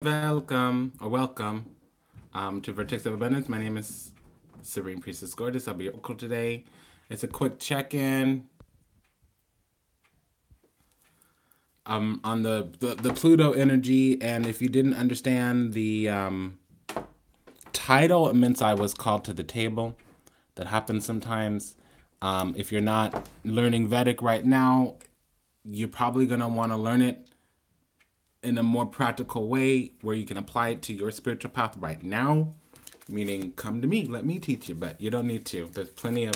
Welcome to Vertex of Abundance. My name is Serene Priestess Gorgeous. I'll be your uncle today. It's a quick check-in on the Pluto energy, and if you didn't understand the title, it means I was called to the table. That happens sometimes. If you're not learning Vedic right now, you're probably gonna want to learn it in a more practical way where you can apply it to your spiritual path right now, meaning come to me, let me teach you, but you don't need to. There's plenty of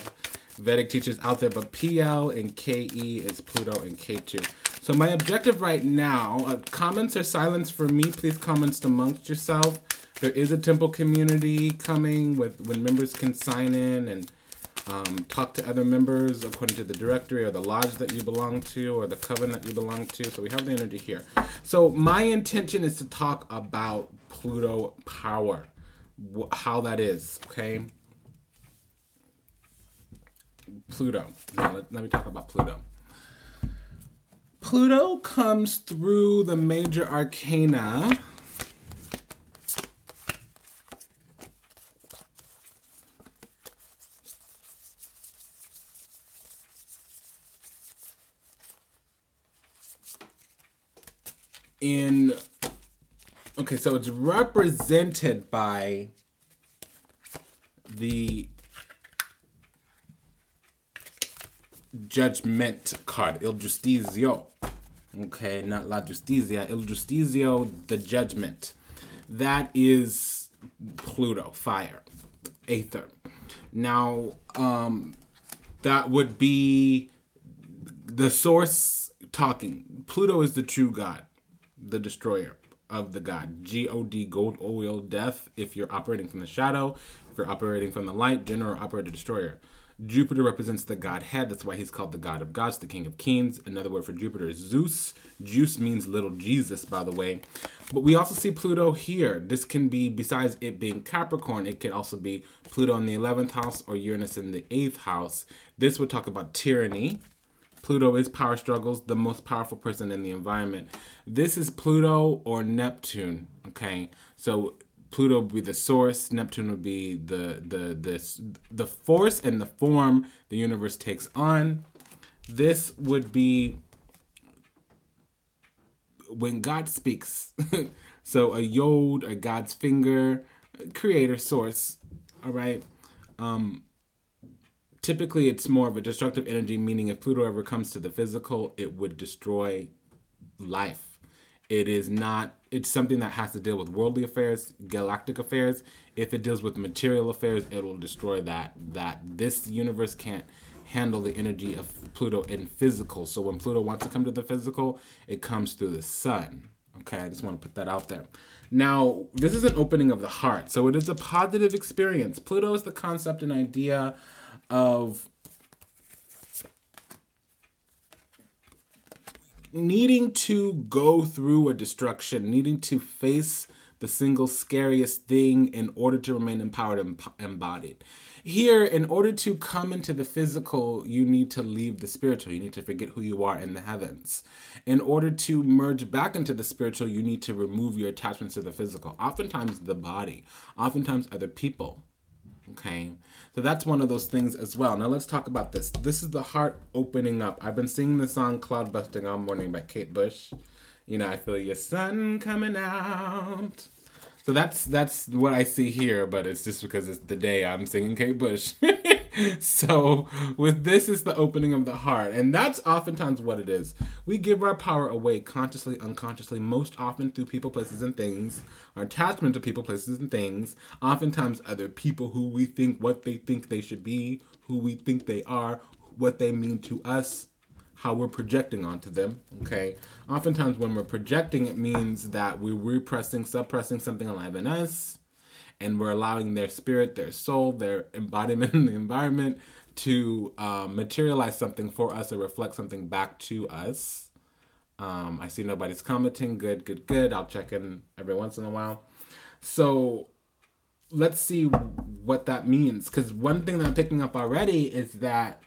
Vedic teachers out there, but PL and KE is Pluto and K2. So my objective right now, comments or silence for me, please comments amongst yourself. There is a temple community coming with when members can sign in and talk to other members according to the directory or the lodge that you belong to or the coven that you belong to. So we have the energy here. So my intention is to talk about Pluto power, how that is, okay? Pluto. Now, let me talk about Pluto. Pluto comes through the major arcana in, okay, so it's represented by the Judgment card, Il Justizio. Okay, not La Justizia, Il Justizio, the Judgment. That is Pluto, fire, aether. Now, that would be the source talking. Pluto is the true God, the destroyer of the God. God, gold, oil, death, if you're operating from the shadow, if you're operating from the light, general operator, destroyer. Jupiter represents the Godhead. That's why he's called the God of Gods, the King of Kings. Another word for Jupiter is Zeus. Zeus means little Jesus, by the way. But we also see Pluto here. This can be, besides it being Capricorn, it could also be Pluto in the 11th house or Uranus in the 8th house. This would talk about tyranny. Pluto is power struggles, the most powerful person in the environment. This is Pluto or Neptune, okay? So Pluto would be the source, Neptune would be the force and the form the universe takes on. This would be when God speaks. So a yod, or God's finger, creator, source, all right? Typically, it's more of a destructive energy, meaning if Pluto ever comes to the physical, it would destroy life. It is not, it's something that has to deal with worldly affairs, galactic affairs. If it deals with material affairs, it will destroy that. This universe can't handle the energy of Pluto in physical. So when Pluto wants to come to the physical, it comes through the sun. Okay, I just want to put that out there. Now, this is an opening of the heart. So it is a positive experience. Pluto is the concept and idea of needing to go through a destruction, needing to face the single scariest thing in order to remain empowered and embodied. Here, in order to come into the physical, you need to leave the spiritual. You need to forget who you are in the heavens. In order to merge back into the spiritual, you need to remove your attachments to the physical. Oftentimes, the body, oftentimes, other people. Okay, so that's one of those things as well. Now let's talk about this. This is the heart opening up. I've been singing the song Cloud Busting All Morning by Kate Bush. You know, I feel your sun coming out. So that's what I see here, but it's just because it's the day I'm singing Kate Bush. So with this is the opening of the heart, and that's oftentimes what it is. We give our power away consciously, unconsciously, most often through people, places, and things. Our attachment to people, places, and things. Oftentimes other people who we think, what they think they should be, who we think they are, what they mean to us, how we're projecting onto them, okay? Oftentimes when we're projecting, it means that we're repressing, suppressing something alive in us, and we're allowing their spirit, their soul, their embodiment in the environment to materialize something for us or reflect something back to us. I see nobody's commenting. Good, good, good. I'll check in every once in a while. So let's see what that means. Because one thing that I'm picking up already is that,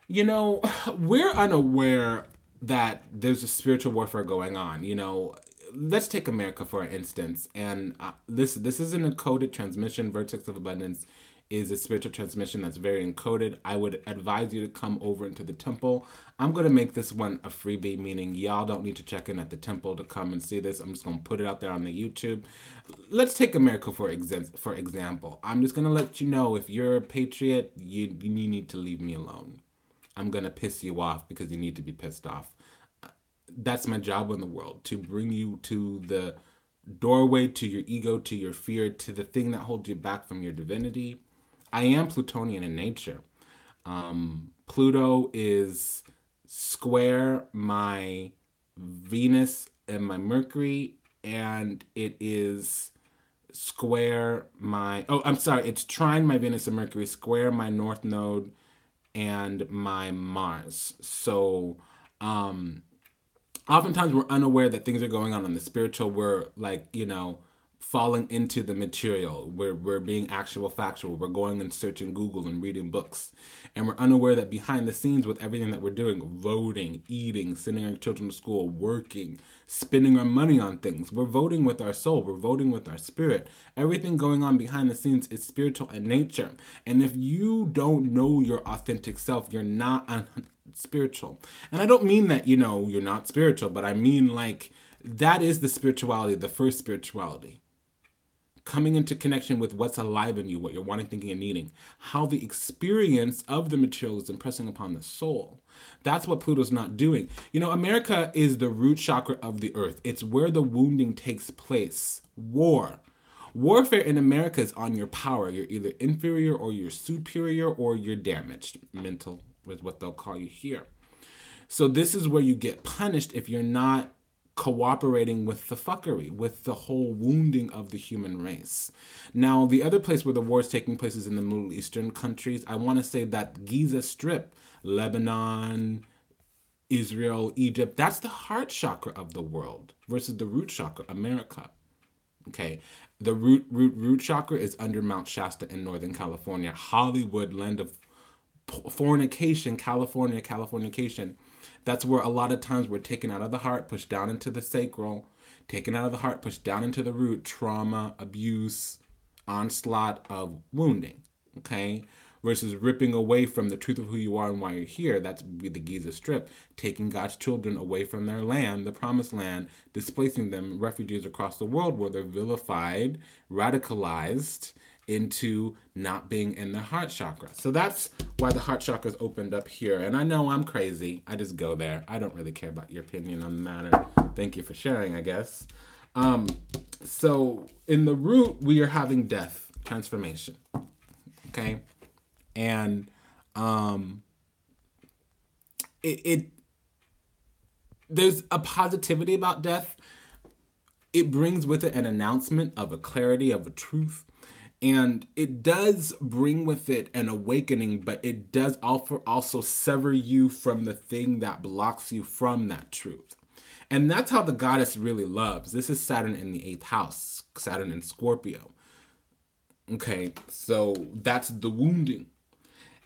you know, we're unaware that there's a spiritual warfare going on. You know, let's take America for instance, and this isn't a coded transmission. Vertex of Abundance is a spiritual transmission that's very encoded. I would advise you to come over into the temple. I'm going to make this one a freebie, meaning y'all don't need to check in at the temple to come and see this. I'm just going to put it out there on the YouTube. Let's take America for example. I'm just going to let you know, if you're a patriot, you need to leave me alone. I'm going to piss you off because you need to be pissed off. That's my job in the world, to bring you to the doorway to your ego, to your fear, to the thing that holds you back from your divinity. I am Plutonian in nature. Pluto is square my Venus and my Mercury, and it is square my, oh, I'm sorry, it's trine my Venus and Mercury, square my North Node and my Mars. So, oftentimes we're unaware that things are going on in the spiritual. We're like, falling into the material. We're being actual factual. We're going and searching Google and reading books. And we're unaware that behind the scenes with everything that we're doing, voting, eating, sending our children to school, working, spending our money on things, we're voting with our soul. We're voting with our spirit. Everything going on behind the scenes is spiritual in nature. And if you don't know your authentic self, you're not spiritual. And I don't mean that, you're not spiritual, but I mean like that is the spirituality, the first spirituality. Coming into connection with what's alive in you, what you're wanting, thinking, and needing, how the experience of the material is impressing upon the soul. That's what Pluto's not doing. America is the root chakra of the earth. It's where the wounding takes place. Warfare in America is on your power. You're either inferior or you're superior or you're damaged. Mental is what they'll call you here. So this is where you get punished if you're not cooperating with the fuckery, with the whole wounding of the human race. Now, the other place where the war is taking place is in the Middle Eastern countries. I want to say that Giza Strip, Lebanon, Israel, Egypt, that's the heart chakra of the world versus the root chakra, America. Okay. The root chakra is under Mount Shasta in Northern California, Hollywood, land of fornication, Californication. That's where a lot of times we're taken out of the heart, pushed down into the sacral, taken out of the heart, pushed down into the root, trauma, abuse, onslaught of wounding, okay? Versus ripping away from the truth of who you are and why you're here. That's the Giza Strip, taking God's children away from their land, the promised land, displacing them, refugees across the world where they're vilified, radicalized into not being in the heart chakra. So that's why the heart chakra is opened up here. And I know I'm crazy. I just go there. I don't really care about your opinion on the matter. Thank you for sharing, I guess. So in the root, we are having death, transformation. Okay? And there's a positivity about death. It brings with it an announcement of a clarity, of a truth. And it does bring with it an awakening, but it does also sever you from the thing that blocks you from that truth. And that's how the goddess really loves. This is Saturn in the 8th house, Saturn in Scorpio. Okay, so that's the wounding.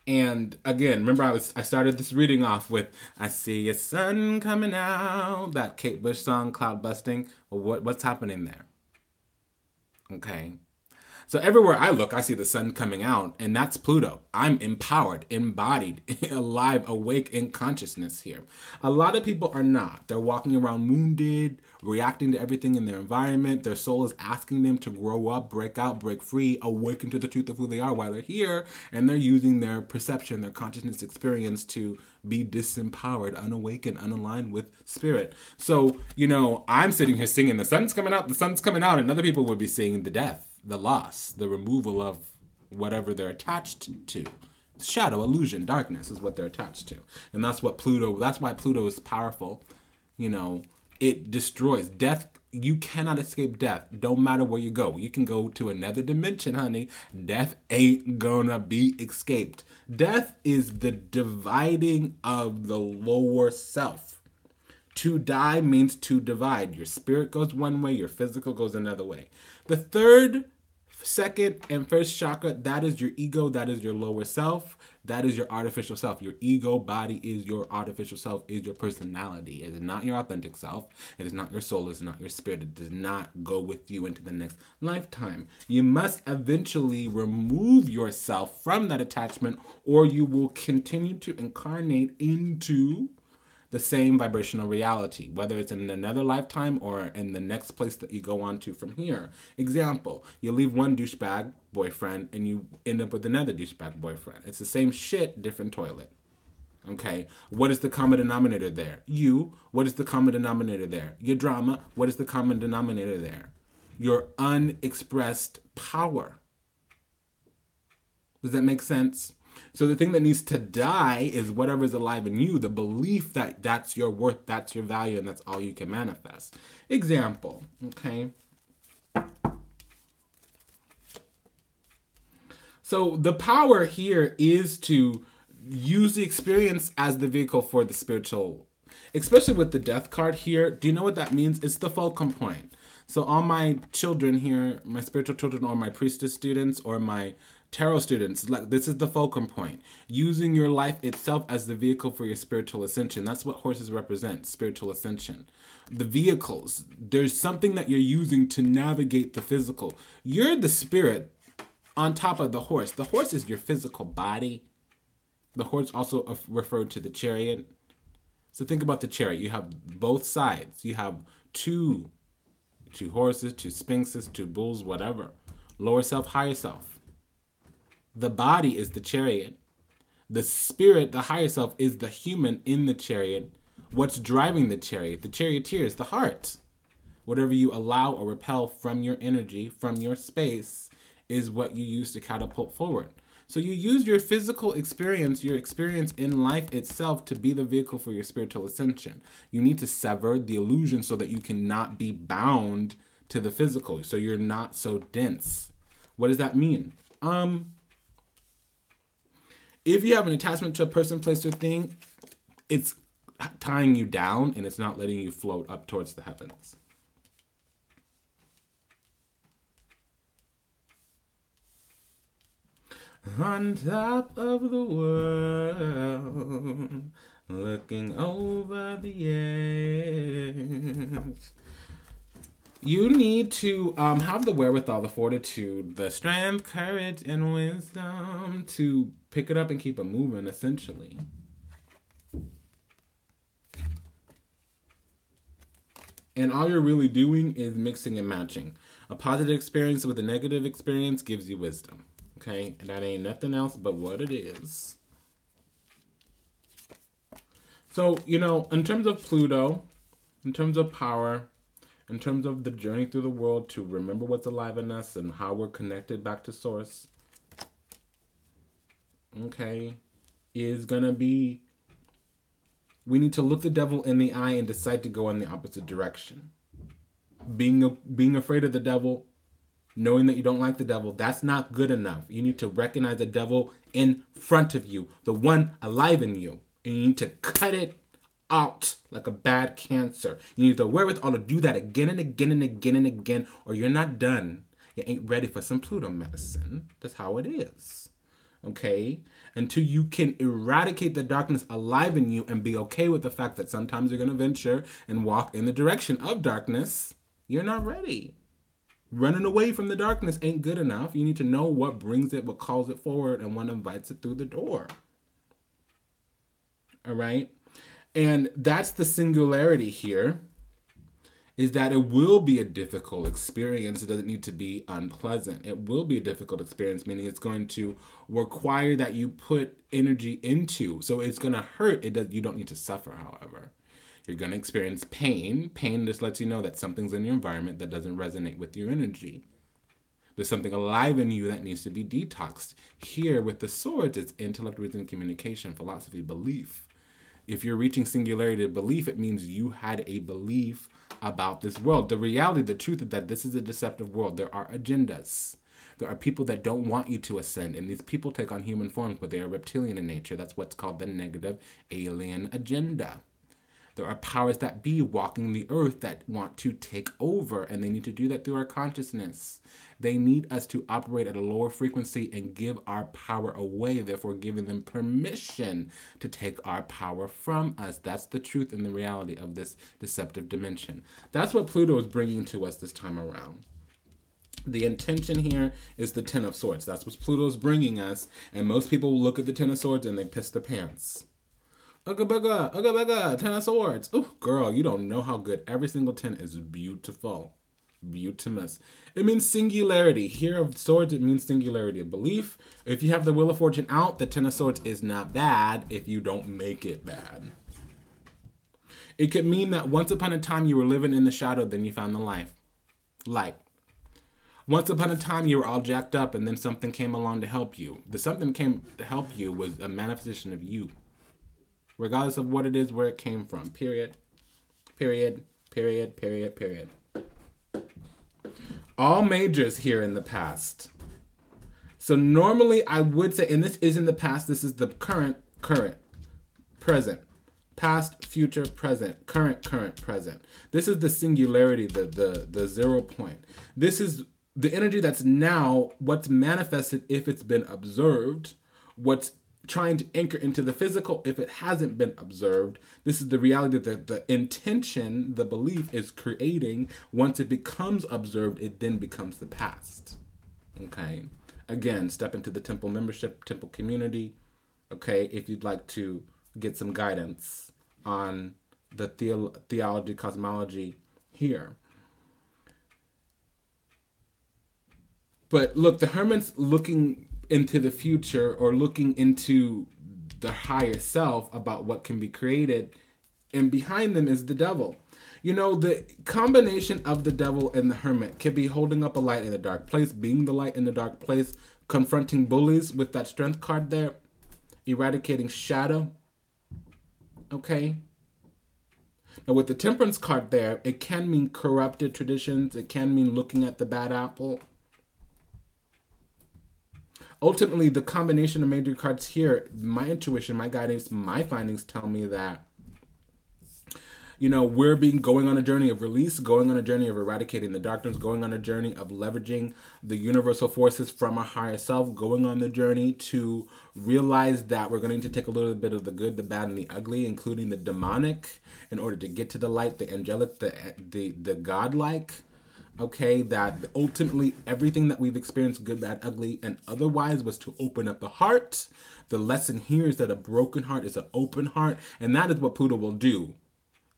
And again, remember I started this reading off with "I see a sun coming out," that Kate Bush song, "Cloud Busting." Well, what's happening there? Okay. So everywhere I look, I see the sun coming out, and that's Pluto. I'm empowered, embodied, alive, awake in consciousness here. A lot of people are not. They're walking around wounded, reacting to everything in their environment. Their soul is asking them to grow up, break out, break free, awaken to the truth of who they are while they're here, and they're using their perception, their consciousness experience to be disempowered, unawakened, unaligned with spirit. So, I'm sitting here singing, the sun's coming out, and other people would be singing the death, the loss, the removal of whatever they're attached to. Shadow, illusion, darkness is what they're attached to. And that's why Pluto is powerful. It destroys. Death, you cannot escape death. Don't matter where you go. You can go to another dimension, honey. Death ain't gonna be escaped. Death is the dividing of the lower self. To die means to divide. Your spirit goes one way, your physical goes another way. The third Second and first chakra, that is your ego, that is your lower self, that is your artificial self. Your ego body is your artificial self, is your personality. It is not your authentic self. It is not your soul. It is not your spirit. It does not go with you into the next lifetime. You must eventually remove yourself from that attachment, or you will continue to incarnate into the same vibrational reality, whether it's in another lifetime or in the next place that you go on to from here. Example, you leave one douchebag boyfriend and you end up with another douchebag boyfriend. It's the same shit, different toilet. Okay, what is the common denominator there? You. What is the common denominator there? Your drama. What is the common denominator there? Your unexpressed power. Does that make sense? So the thing that needs to die is whatever is alive in you, the belief that that's your worth, that's your value, and that's all you can manifest. Example, okay? So the power here is to use the experience as the vehicle for the spiritual, especially with the death card here. Do you know what that means? It's the fulcrum point. So all my children here, my spiritual children or my priestess students or my tarot students, like this is the fulcrum point. Using your life itself as the vehicle for your spiritual ascension. That's what horses represent, spiritual ascension. The vehicles, there's something that you're using to navigate the physical. You're the spirit on top of the horse. The horse is your physical body. The horse also referred to the chariot. So think about the chariot. You have both sides. You have two horses, two sphinxes, two bulls, whatever. Lower self, higher self. The body is the chariot. The spirit, the higher self, is the human in the chariot. What's driving the chariot? The charioteer is the heart. Whatever you allow or repel from your energy, from your space, is what you use to catapult forward. So you use your physical experience, your experience in life itself, to be the vehicle for your spiritual ascension. You need to sever the illusion so that you cannot be bound to the physical, so you're not so dense. What does that mean? If you have an attachment to a person, place, or thing, it's tying you down and it's not letting you float up towards the heavens. On top of the world, looking over the edge. You need to have the wherewithal, the fortitude, the strength, courage, and wisdom to pick it up and keep it moving, essentially. And all you're really doing is mixing and matching. A positive experience with a negative experience gives you wisdom. Okay? And that ain't nothing else but what it is. So, you know, in terms of Pluto, in terms of power, in terms of the journey through the world to remember what's alive in us and how we're connected back to source, okay, is going to be, we need to look the devil in the eye and decide to go in the opposite direction. Being afraid of the devil, knowing that you don't like the devil, that's not good enough. You need to recognize the devil in front of you, the one alive in you, and you need to cut it out like a bad cancer. You need the wherewithal to do that again and again and again and again, or you're not done. You ain't ready for some Pluto medicine. That's how it is. Okay? Until you can eradicate the darkness alive in you and be okay with the fact that sometimes you're going to venture and walk in the direction of darkness, you're not ready. Running away from the darkness ain't good enough. You need to know what brings it, what calls it forward, and what invites it through the door. All right? And that's the singularity here, is that it will be a difficult experience. It doesn't need to be unpleasant. It will be a difficult experience, meaning it's going to require that you put energy into. So it's going to hurt. You don't need to suffer, however. You're going to experience pain. Pain just lets you know that something's in your environment that doesn't resonate with your energy. There's something alive in you that needs to be detoxed. Here with the swords, it's intellect, reason, communication, philosophy, belief. If you're reaching singularity of belief, it means you had a belief about this world. The reality, the truth is that this is a deceptive world. There are agendas. There are people that don't want you to ascend, and these people take on human forms, but they are reptilian in nature. That's what's called the negative alien agenda. There are powers that be walking the earth that want to take over, and they need to do that through our consciousness. They need us to operate at a lower frequency and give our power away, therefore giving them permission to take our power from us. That's the truth and the reality of this deceptive dimension. That's what Pluto is bringing to us this time around. The intention here is the Ten of Swords. That's what Pluto's bringing us. And most people look at the Ten of Swords and they piss their pants. Ugga bugga, Ten of Swords. Oh, girl, you don't know how good. Every single 10 is beautiful. Beautimous. It means singularity. Here of Swords, it means singularity of belief. If you have the Wheel of Fortune out, the Ten of Swords is not bad if you don't make it bad. It could mean that once upon a time you were living in the shadow, then you found the light. Once upon a time, you were all jacked up, and then something came along to help you. The something came to help you was a manifestation of you, regardless of what it is, where it came from. Period. Period. Period. Period. Period. All majors here in the past. So normally, I would say, and this isn't the past. This is the current, present. Past, future, present, current, present. This is the singularity, the 0 point. This is the energy that's now what's manifested if it's been observed, what's trying to anchor into the physical if it hasn't been observed. This is the reality that the intention, the belief is creating. Once it becomes observed, it then becomes the past. Okay. Again, step into the temple membership, temple community. Okay. If you'd like to get some guidance on the theology, cosmology here. But look, the Hermit's looking into the future or looking into the higher self about what can be created. And behind them is the devil. You know, the combination of the devil and the Hermit can be holding up a light in a dark place, being the light in the dark place, confronting bullies with that strength card there, eradicating shadow. Okay. Now with the Temperance card there, it can mean corrupted traditions. It can mean looking at the bad apple. Ultimately, the combination of major cards here, my intuition, my guidance, my findings tell me that, you know, we're going on a journey of release, going on a journey of eradicating the darkness, going on a journey of leveraging the universal forces from our higher self, going on the journey to realize that we're going to take a little bit of the good, the bad, and the ugly, including the demonic, in order to get to the light, the angelic, the godlike. Okay, that ultimately everything that we've experienced, good, bad, ugly, and otherwise, was to open up the heart. The lesson here is that a broken heart is an open heart, and that is what Pluto will do.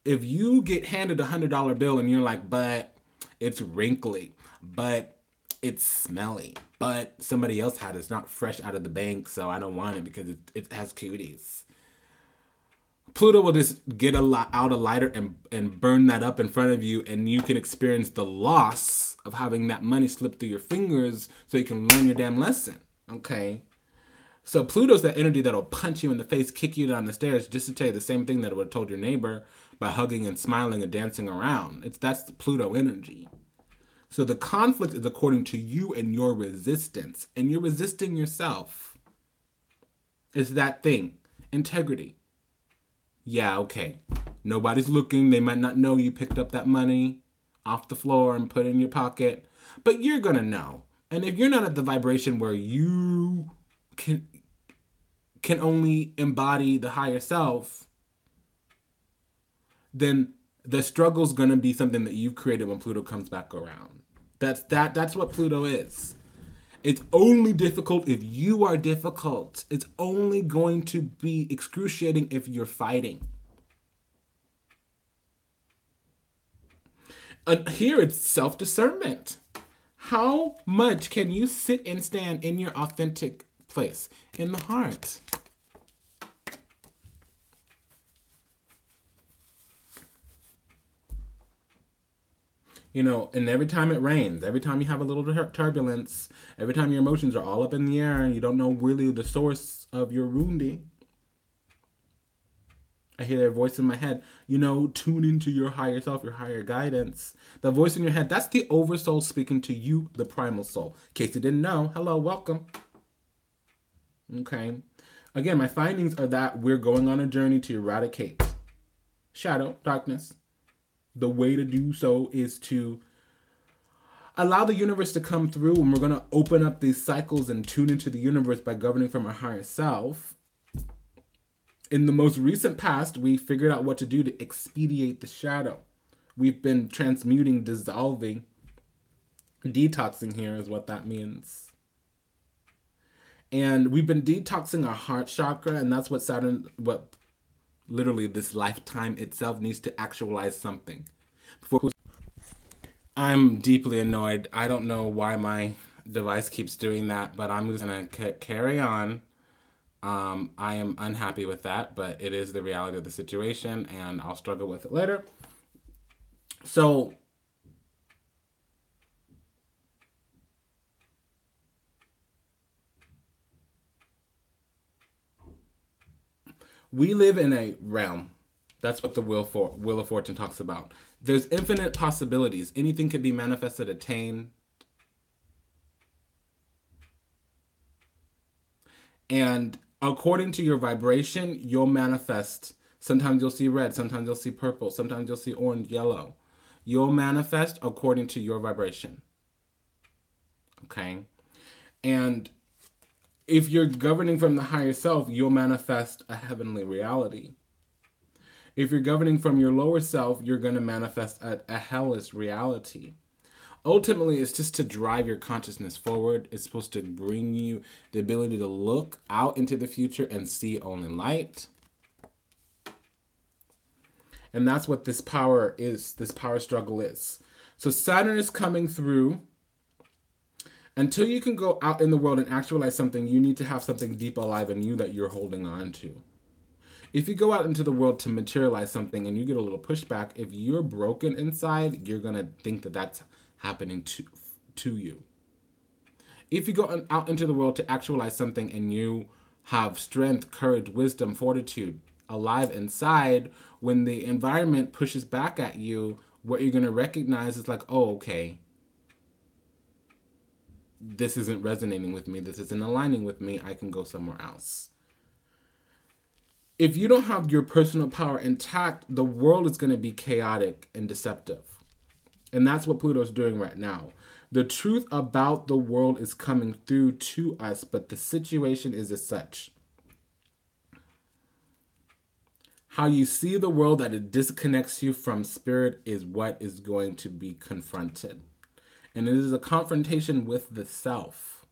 If you get handed $100 bill and you're like, but it's wrinkly, but it's smelly, but somebody else had it, it's not fresh out of the bank, so I don't want it because it has cuties. Pluto will just get out a lighter and burn that up in front of you, and you can experience the loss of having that money slip through your fingers so you can learn your damn lesson, okay? So Pluto's that energy that'll punch you in the face, kick you down the stairs, just to tell you the same thing that it would have told your neighbor by hugging and smiling and dancing around. That's the Pluto energy. So the conflict is according to you and your resistance, and you're resisting yourself. It's that thing, integrity. Yeah, okay. Nobody's looking. They might not know you picked up that money off the floor and put it in your pocket, but you're going to know. And if you're not at the vibration where you can only embody the higher self, then the struggle's going to be something that you've created when Pluto comes back around. That's what Pluto is. It's only difficult if you are difficult. It's only going to be excruciating if you're fighting. And here it's self-discernment. How much can you sit and stand in your authentic place, in the heart? You know, and every time it rains, every time you have a little turbulence, every time your emotions are all up in the air and you don't know really the source of your wounding, I hear their voice in my head, you know, tune into your higher self, your higher guidance. The voice in your head, that's the oversoul speaking to you, the primal soul. In case you didn't know, hello, welcome. Okay. Again, my findings are that we're going on a journey to eradicate shadow, darkness. The way to do so is to allow the universe to come through, and we're going to open up these cycles and tune into the universe by governing from our higher self. In the most recent past, we figured out what to do to expedite the shadow. We've been transmuting, dissolving, detoxing here is what that means. And we've been detoxing our heart chakra, and that's what what literally this lifetime itself needs to actualize something. I'm deeply annoyed. I don't know why my device keeps doing that, but I'm just gonna carry on. I am unhappy with that, but it is the reality of the situation, and I'll struggle with it later. So, we live in a realm. That's what the Wheel of Fortune talks about. There's infinite possibilities. Anything can be manifested, attained. And according to your vibration, you'll manifest. Sometimes you'll see red, sometimes you'll see purple, sometimes you'll see orange, yellow. You'll manifest according to your vibration. Okay? And if you're governing from the higher self, you'll manifest a heavenly reality. If you're governing from your lower self, you're going to manifest a hellish reality. Ultimately, it's just to drive your consciousness forward. It's supposed to bring you the ability to look out into the future and see only light. And that's what this power is, this power struggle is. So Saturn is coming through. Until you can go out in the world and actualize something, you need to have something deep alive in you that you're holding on to. If you go out into the world to materialize something and you get a little pushback, if you're broken inside, you're going to think that that's happening to you. If you go out into the world to actualize something and you have strength, courage, wisdom, fortitude alive inside, when the environment pushes back at you, what you're going to recognize is like, oh, okay, this isn't resonating with me. This isn't aligning with me. I can go somewhere else. If you don't have your personal power intact, the world is going to be chaotic and deceptive. And that's what Pluto's doing right now. The truth about the world is coming through to us, but the situation is as such. How you see the world, that it disconnects you from spirit, is what is going to be confronted. And it is a confrontation with the self.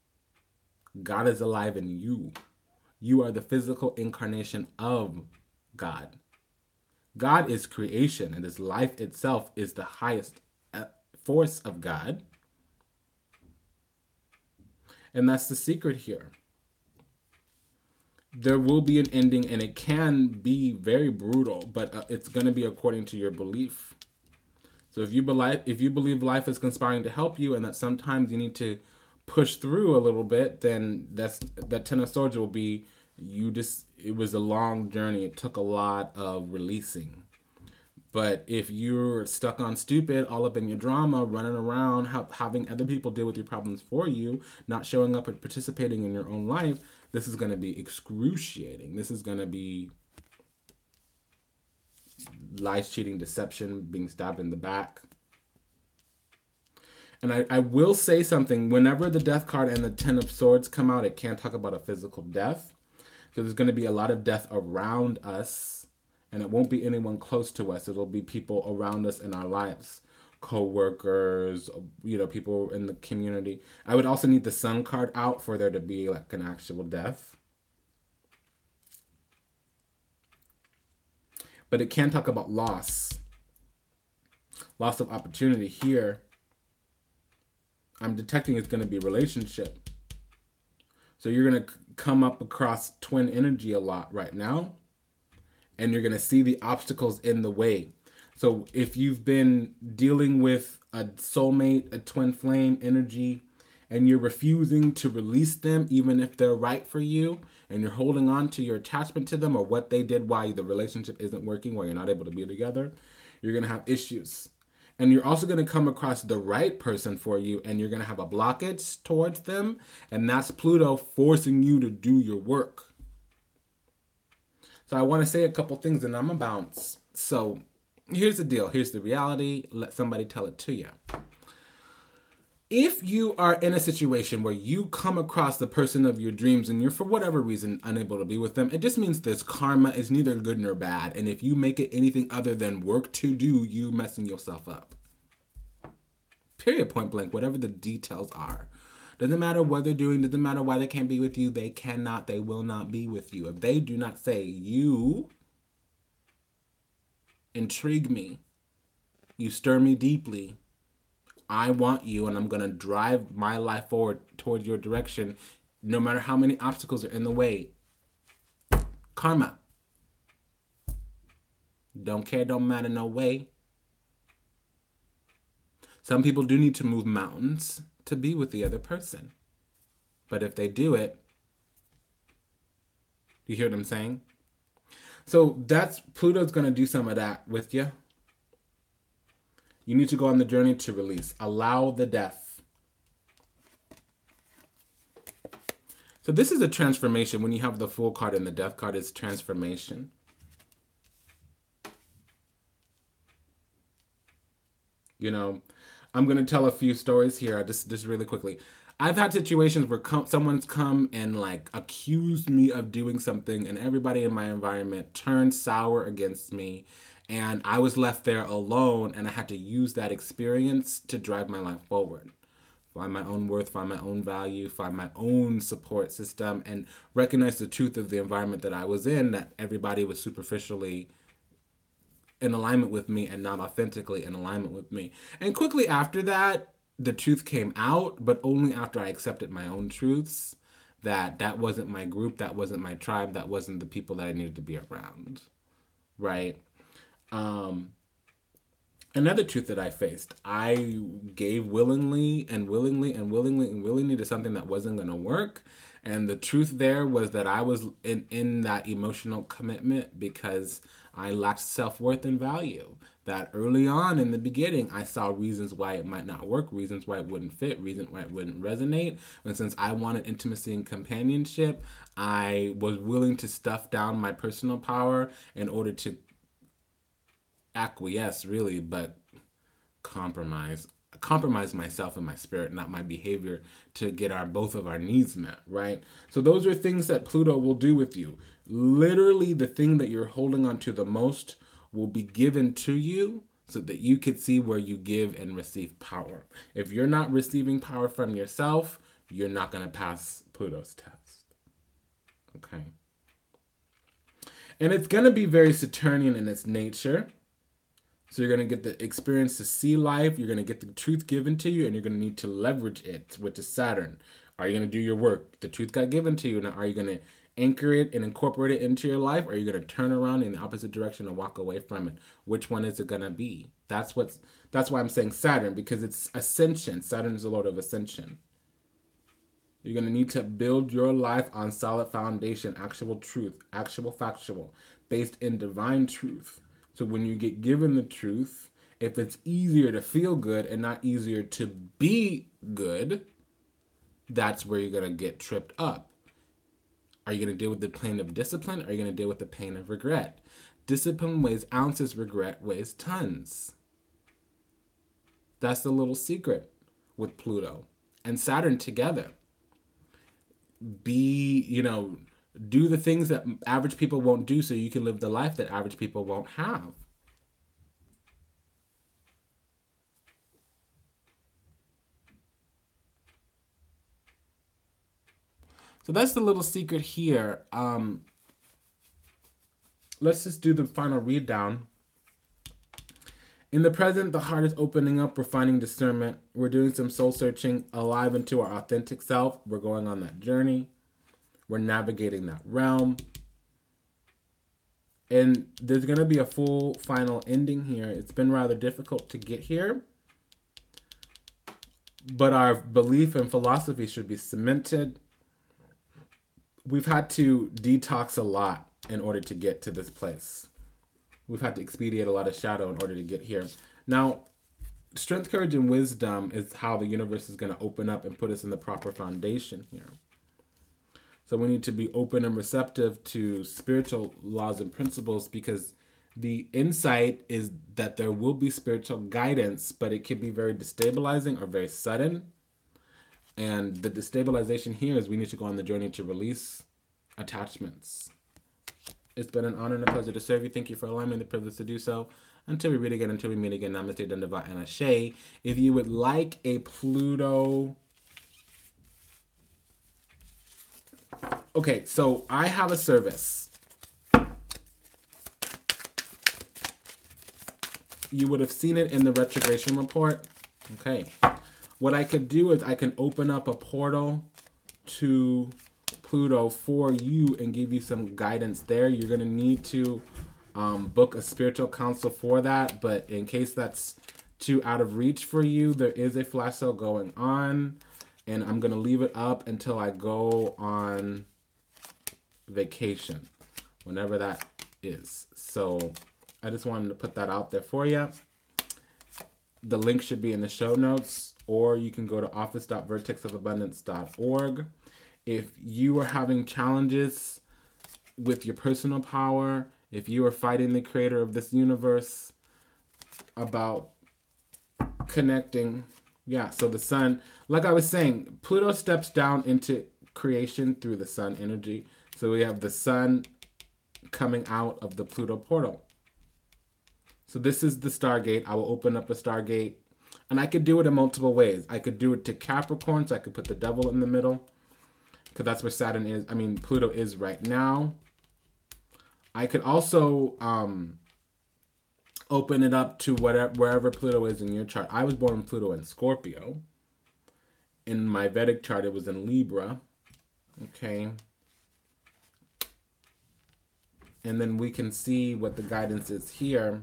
God is alive in you. You are the physical incarnation of God. God is creation, and His life itself is the highest force of God. And that's the secret here. There will be an ending, and it can be very brutal, but it's going to be according to your belief. So if you believe life is conspiring to help you, and that sometimes you need to push through a little bit, then that Ten of Swords will be it was a long journey. It took a lot of releasing. But if you're stuck on stupid, all up in your drama, running around, having other people deal with your problems for you, not showing up and participating in your own life, this is going to be excruciating. This is going to be lies, cheating, deception, being stabbed in the back. And I will say something. Whenever the Death card and the Ten of Swords come out, it can't talk about a physical death. So there's going to be a lot of death around us. And it won't be anyone close to us. It'll be people around us in our lives. Co-workers, people in the community. I would also need the Sun card out for there to be like an actual death. But it can talk about loss. Loss of opportunity here. I'm detecting it's going to be relationship. So you're going to come up across twin energy a lot right now. And you're going to see the obstacles in the way. So if you've been dealing with a soulmate, a twin flame energy, and you're refusing to release them, even if they're right for you, and you're holding on to your attachment to them or what they did, why the relationship isn't working, why you're not able to be together, you're going to have issues. And you're also going to come across the right person for you, and you're going to have a blockage towards them. And that's Pluto forcing you to do your work. So I want to say a couple things, and I'm going to bounce. So here's the deal. Here's the reality. Let somebody tell it to you. If you are in a situation where you come across the person of your dreams and you're, for whatever reason, unable to be with them, it just means this karma is neither good nor bad. And if you make it anything other than work to do, you messing yourself up. Period, point blank, whatever the details are. Doesn't matter what they're doing, doesn't matter why they can't be with you, they cannot, they will not be with you. If they do not say, you intrigue me, you stir me deeply, I want you, and I'm going to drive my life forward toward your direction, no matter how many obstacles are in the way. Karma. Don't care, don't matter, no way. Some people do need to move mountains to be with the other person. But if they do it, you hear what I'm saying? So that's, Pluto's going to do some of that with you. You need to go on the journey to release. Allow the death. So this is a transformation. When you have the Fool card and the Death card, it's transformation. You know, I'm going to tell a few stories here, just really quickly. I've had situations where someone's come and like accused me of doing something, and everybody in my environment turned sour against me. And I was left there alone, and I had to use that experience to drive my life forward. Find my own worth, find my own value, find my own support system, and recognize the truth of the environment that I was in, that everybody was superficially in alignment with me and not authentically in alignment with me. And quickly after that, the truth came out, but only after I accepted my own truths, that wasn't my group, that wasn't my tribe, that wasn't the people that I needed to be around, right? Another truth that I faced, I gave willingly and willingly and willingly and willingly to something that wasn't going to work. And the truth there was that I was in that emotional commitment because I lacked self-worth and value. That early on in the beginning, I saw reasons why it might not work, reasons why it wouldn't fit, reasons why it wouldn't resonate. And since I wanted intimacy and companionship, I was willing to stuff down my personal power in order to acquiesce, really, but compromise myself and my spirit, not my behavior, to get both of our needs met, right? So those are things that Pluto will do with you. Literally, the thing that you're holding on to the most will be given to you so that you could see where you give and receive power. If you're not receiving power from yourself, you're not going to pass Pluto's test. Okay. And it's going to be very Saturnian in its nature. So you're going to get the experience to see life, you're going to get the truth given to you, and you're going to need to leverage it, which is Saturn. Are you going to do your work? The truth got given to you. Now, are you going to anchor it and incorporate it into your life, or are you going to turn around in the opposite direction and walk away from it? Which one is it going to be? That's why I'm saying Saturn, because it's ascension. Saturn is the lord of ascension. You're going to need to build your life on solid foundation, actual truth, actual factual, based in divine truth. So when you get given the truth, if it's easier to feel good and not easier to be good, that's where you're going to get tripped up. Are you going to deal with the pain of discipline? Or are you going to deal with the pain of regret? Discipline weighs ounces, regret weighs tons. That's the little secret with Pluto and Saturn together. Do the things that average people won't do so you can live the life that average people won't have. So that's the little secret here. Let's just do the final read down. In the present, the heart is opening up. We're finding discernment. We're doing some soul searching, alive into our authentic self. We're going on that journey. We're navigating that realm. And there's going to be a full final ending here. It's been rather difficult to get here. But our belief and philosophy should be cemented. We've had to detox a lot in order to get to this place. We've had to expedite a lot of shadow in order to get here. Now, strength, courage, and wisdom is how the universe is going to open up and put us in the proper foundation here. So we need to be open and receptive to spiritual laws and principles, because The insight is that there will be spiritual guidance, but it can be very destabilizing or very sudden. And the destabilization here is we need to go on the journey to release attachments. It's been an honor and a pleasure to serve you. Thank you for allowing me the privilege to do so. Until we meet again, Namaste, Dandava, and Ashe. If you would like a Pluto... Okay, so I have a service. You would have seen it in the retrogration report. Okay. What I could do is I can open up a portal to Pluto for you and give you some guidance there. You're going to need to book a spiritual counsel for that. But in case that's too out of reach for you, there is a flash sale going on. And I'm going to leave it up until I go on vacation, whenever that is. So I just wanted to put that out there for you. The link should be in the show notes, or you can go to office.vertexofabundance.org. If you are having challenges with your personal power, if you are fighting the creator of this universe about connecting, so the sun, like I was saying, Pluto steps down into creation through the sun energy. So we have the sun coming out of the Pluto portal. So this is the Stargate. I will open up a Stargate. And I could do it in multiple ways. I could do it to Capricorn, so I could put the devil in the middle. Because that's where Pluto is right now. I could also open it up to wherever Pluto is in your chart. I was born in Pluto in Scorpio. In my Vedic chart, it was in Libra. Okay. And then we can see what the guidance is here.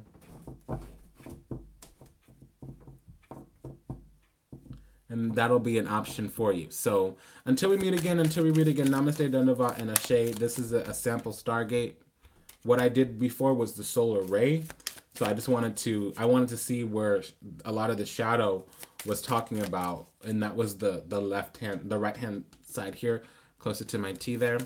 And that'll be an option for you. So until we meet again, Namaste, Dandava, and Ashe. This is a sample Stargate. What I did before was the solar ray. So I wanted to see where a lot of the shadow was talking about. And that was the right hand side here, closer to my T there.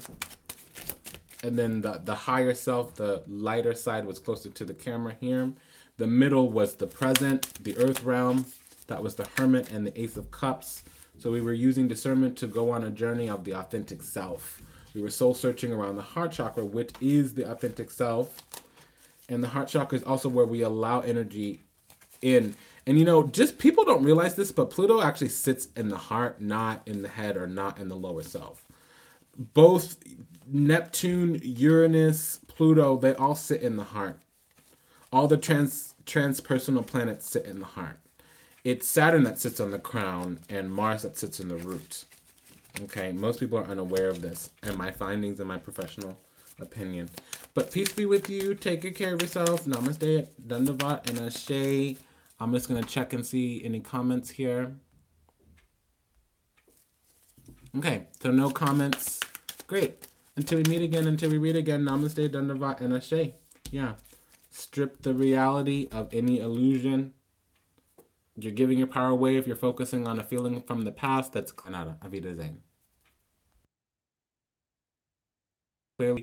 And then the higher self, the lighter side, was closer to the camera here. The middle was the present, the earth realm. That was the Hermit and the Ace of Cups. So we were using discernment to go on a journey of the authentic self. We were soul searching around the heart chakra, which is the authentic self. And the heart chakra is also where we allow energy in. And just people don't realize this, but Pluto actually sits in the heart, not in the head or not in the lower self. Both Neptune, Uranus, Pluto, they all sit in the heart. All the transpersonal planets sit in the heart. It's Saturn that sits on the crown and Mars that sits in the root. Okay, most people are unaware of this and my findings and my professional opinion. But peace be with you. Take good care of yourself. Namaste, Dandava, and Ashe. I'm just going to check and see any comments here. Okay, so no comments. Great. Until we meet again, Namaste, Dandava, and Ashe. Yeah. Strip the reality of any illusion. You're giving your power away if you're focusing on a feeling from the past. That's Kanada. Auf Wiedersehen. Clearly.